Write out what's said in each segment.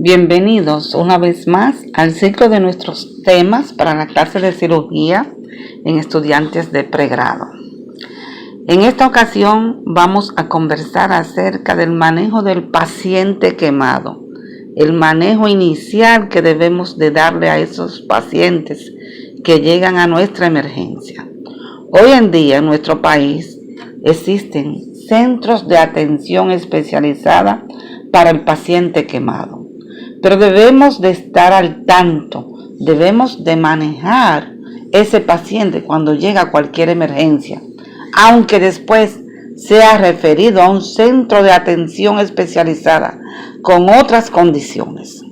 Bienvenidos una vez más al ciclo de nuestros temas para la clase de cirugía en estudiantes de pregrado. En esta ocasión vamos a conversar acerca del manejo del paciente quemado, el manejo inicial que debemos de darle a esos pacientes que llegan a nuestra emergencia. Hoy en día en nuestro país existen centros de atención especializada para el paciente quemado. Pero debemos de estar al tanto, debemos de manejar ese paciente cuando llega a cualquier emergencia, aunque después sea referido a un centro de atención especializada con otras condiciones.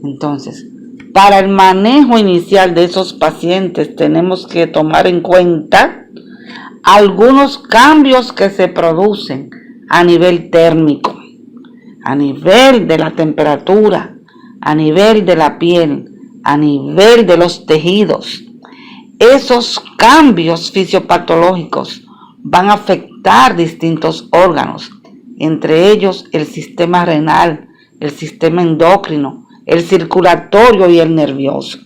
Entonces, para el manejo inicial de esos pacientes tenemos que tomar en cuenta algunos cambios que se producen a nivel térmico, a nivel de la temperatura, a nivel de la piel, a nivel de los tejidos. Esos cambios fisiopatológicos van a afectar distintos órganos, entre ellos el sistema renal, el sistema endocrino, el circulatorio y el nervioso.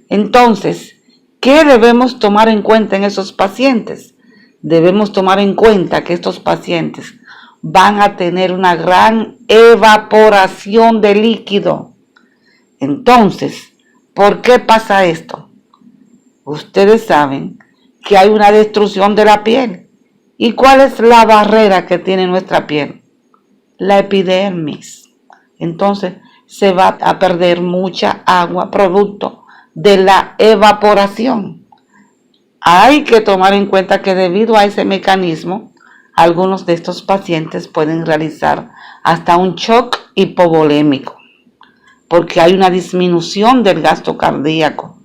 Entonces, ¿qué debemos tomar en cuenta en esos pacientes? Debemos tomar en cuenta que estos pacientes van a tener una gran evaporación de líquido. Entonces, ¿por qué pasa esto? Ustedes saben que hay una destrucción de la piel. ¿Y cuál es la barrera que tiene nuestra piel? La epidermis. Entonces, se va a perder mucha agua producto de la evaporación. Hay que tomar en cuenta que debido a ese mecanismo, algunos de estos pacientes pueden realizar hasta un shock hipovolémico, porque hay una disminución del gasto cardíaco.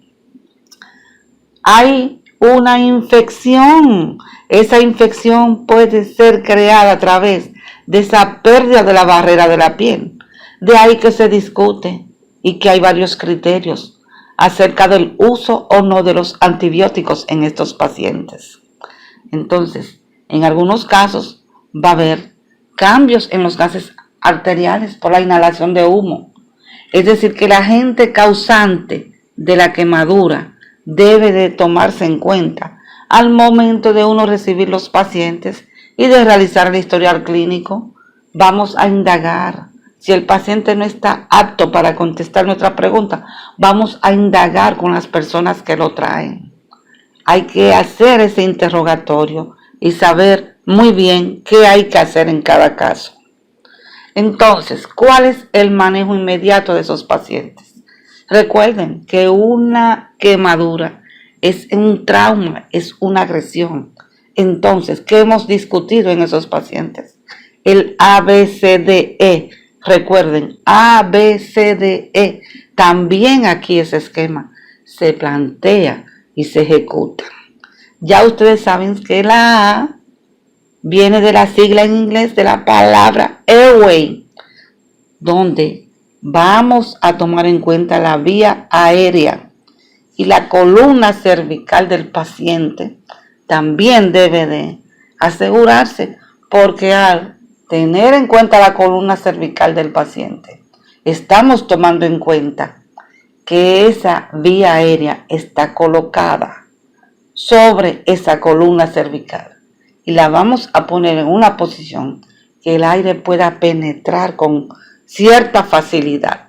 Hay una infección. Esa infección puede ser creada a través de esa pérdida de la barrera de la piel. De ahí que se discute y que hay varios criterios acerca del uso o no de los antibióticos en estos pacientes. Entonces, en algunos casos va a haber cambios en los gases arteriales por la inhalación de humo. Es decir, que el agente causante de la quemadura debe de tomarse en cuenta al momento de uno recibir los pacientes y de realizar el historial clínico. Vamos a indagar. Si el paciente no está apto para contestar nuestra pregunta, vamos a indagar con las personas que lo traen. Hay que hacer ese interrogatorio y saber muy bien qué hay que hacer en cada caso. Entonces, ¿cuál es el manejo inmediato de esos pacientes? Recuerden que una quemadura es un trauma, es una agresión. Entonces, ¿qué hemos discutido en esos pacientes? El ABCDE. Recuerden, ABCDE. También aquí ese esquema se plantea y se ejecuta. Ya ustedes saben que la A viene de la sigla en inglés de la palabra airway, donde vamos a tomar en cuenta la vía aérea y la columna cervical del paciente también debe de asegurarse, porque al tener en cuenta la columna cervical del paciente, estamos tomando en cuenta que esa vía aérea está colocada sobre esa columna cervical. Y la vamos a poner en una posición que el aire pueda penetrar con cierta facilidad.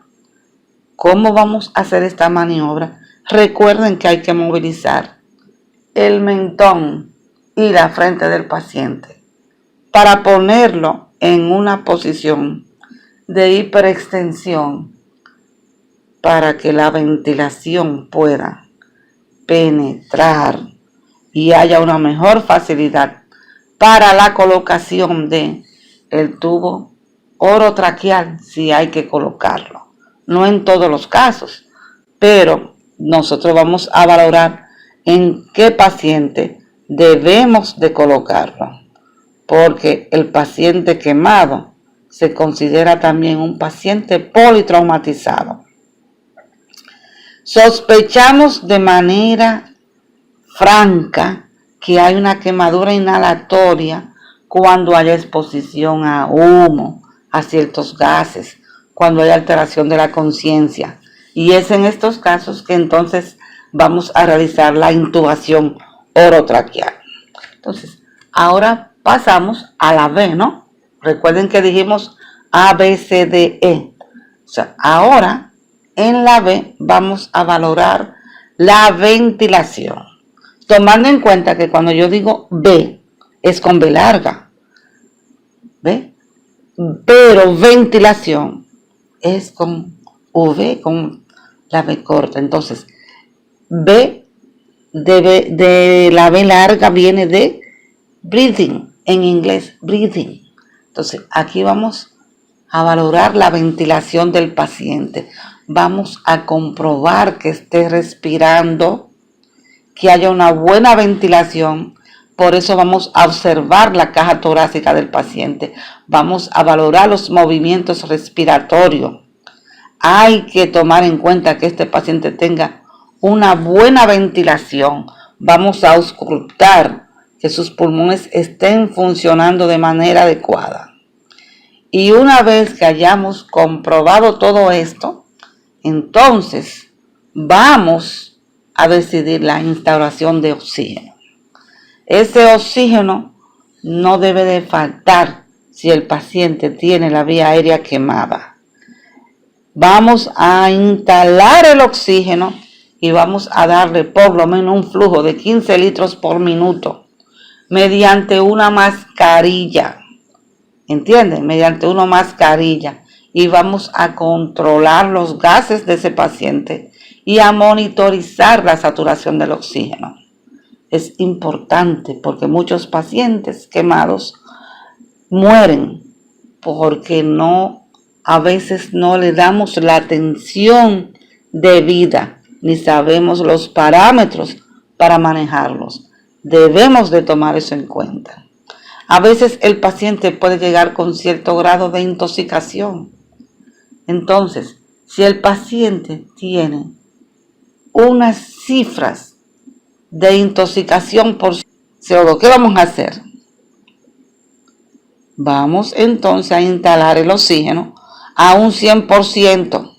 ¿Cómo vamos a hacer esta maniobra? Recuerden que hay que movilizar el mentón y la frente del paciente para ponerlo en una posición de hiperextensión para que la ventilación pueda penetrar y haya una mejor facilidad para la colocación de el tubo orotraqueal, si hay que colocarlo. No en todos los casos, pero nosotros vamos a valorar en qué paciente debemos de colocarlo, porque el paciente quemado se considera también un paciente politraumatizado. Sospechamos de manera franca que hay una quemadura inhalatoria cuando haya exposición a humo, a ciertos gases, cuando hay alteración de la conciencia. Y es en estos casos que entonces vamos a realizar la intubación orotraqueal. Entonces, ahora pasamos a la B, ¿no? Recuerden que dijimos A, B, C, D, E. O sea, ahora en la B vamos a valorar la ventilación. Tomando en cuenta que cuando yo digo B, es con B larga. ¿Ve? Pero ventilación es con V, con la B corta. Entonces, B de la B larga viene de breathing, en inglés, breathing. Entonces, aquí vamos a valorar la ventilación del paciente. Vamos a comprobar que esté respirando, que haya una buena ventilación. Por eso vamos a observar la caja torácica del paciente. Vamos a valorar los movimientos respiratorios. Hay que tomar en cuenta que este paciente tenga una buena ventilación. Vamos a auscultar que sus pulmones estén funcionando de manera adecuada. Y una vez que hayamos comprobado todo esto, entonces vamos a decidir la instauración de oxígeno. Ese oxígeno no debe de faltar si el paciente tiene la vía aérea quemada. Vamos a instalar el oxígeno y vamos a darle por lo menos un flujo de 15 litros por minuto mediante una mascarilla. ¿Entienden? Mediante una mascarilla. Y vamos a controlar los gases de ese paciente y a monitorizar la saturación del oxígeno. Es importante porque muchos pacientes quemados mueren porque a veces no le damos la atención debida ni sabemos los parámetros para manejarlos. Debemos de tomar eso en cuenta. A veces el paciente puede llegar con cierto grado de intoxicación. Entonces, si el paciente tiene unas cifras de intoxicación por CO2, ¿qué vamos a hacer? Vamos entonces a instalar el oxígeno a un 100%,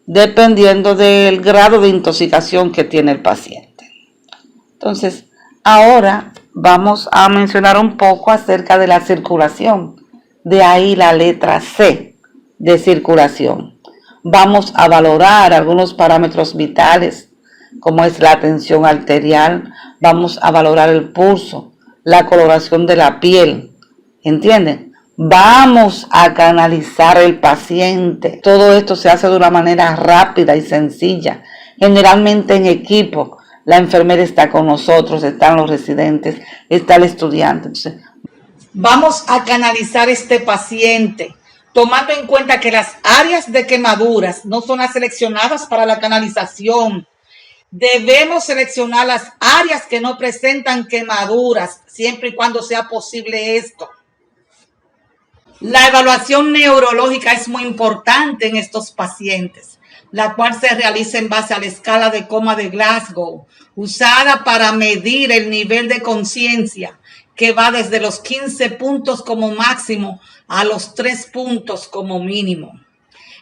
dependiendo del grado de intoxicación que tiene el paciente. Entonces, ahora vamos a mencionar un poco acerca de la circulación. De ahí la letra C de circulación. Vamos a valorar algunos parámetros vitales, como es la tensión arterial. Vamos a valorar el pulso, la coloración de la piel. ¿Entienden? Vamos a canalizar el paciente. Todo esto se hace de una manera rápida y sencilla, generalmente en equipo. La enfermera está con nosotros, están los residentes, está el estudiante. Entonces, vamos a canalizar este paciente, tomando en cuenta que las áreas de quemaduras no son las seleccionadas para la canalización. Debemos seleccionar las áreas que no presentan quemaduras, siempre y cuando sea posible esto. La evaluación neurológica es muy importante en estos pacientes, la cual se realiza en base a la escala de coma de Glasgow, usada para medir el nivel de conciencia, que va desde los 15 puntos como máximo a los 3 puntos como mínimo.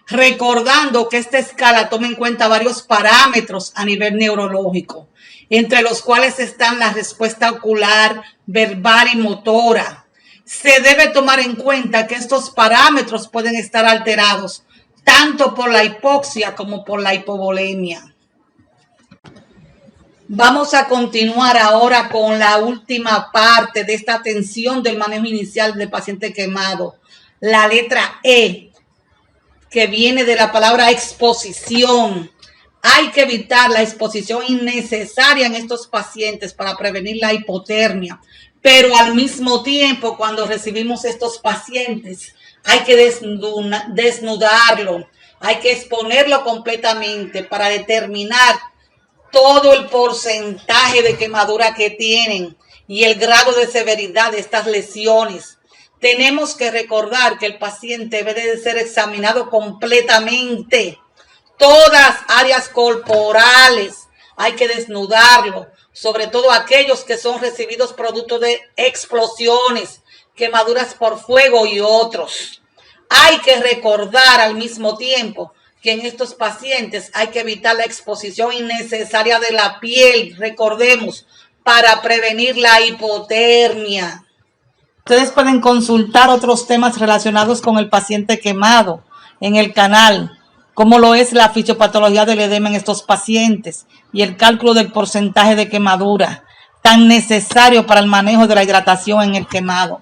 Recordando que esta escala toma en cuenta varios parámetros a nivel neurológico, entre los cuales están la respuesta ocular, verbal y motora. Se debe tomar en cuenta que estos parámetros pueden estar alterados tanto por la hipoxia como por la hipovolemia. Vamos a continuar ahora con la última parte de esta atención del manejo inicial del paciente quemado. La letra E, que viene de la palabra exposición. Hay que evitar la exposición innecesaria en estos pacientes para prevenir la hipotermia. Pero al mismo tiempo, cuando recibimos estos pacientes, hay que desnudarlo, hay que exponerlo completamente para determinar todo el porcentaje de quemadura que tienen y el grado de severidad de estas lesiones. Tenemos que recordar que el paciente debe de ser examinado completamente. Todas áreas corporales hay que desnudarlo, sobre todo aquellos que son recibidos producto de explosiones, quemaduras por fuego y otros. Hay que recordar al mismo tiempo que en estos pacientes hay que evitar la exposición innecesaria de la piel, recordemos, para prevenir la hipotermia. Ustedes pueden consultar otros temas relacionados con el paciente quemado en el canal, como lo es la fisiopatología del edema en estos pacientes y el cálculo del porcentaje de quemadura, tan necesario para el manejo de la hidratación en el quemado.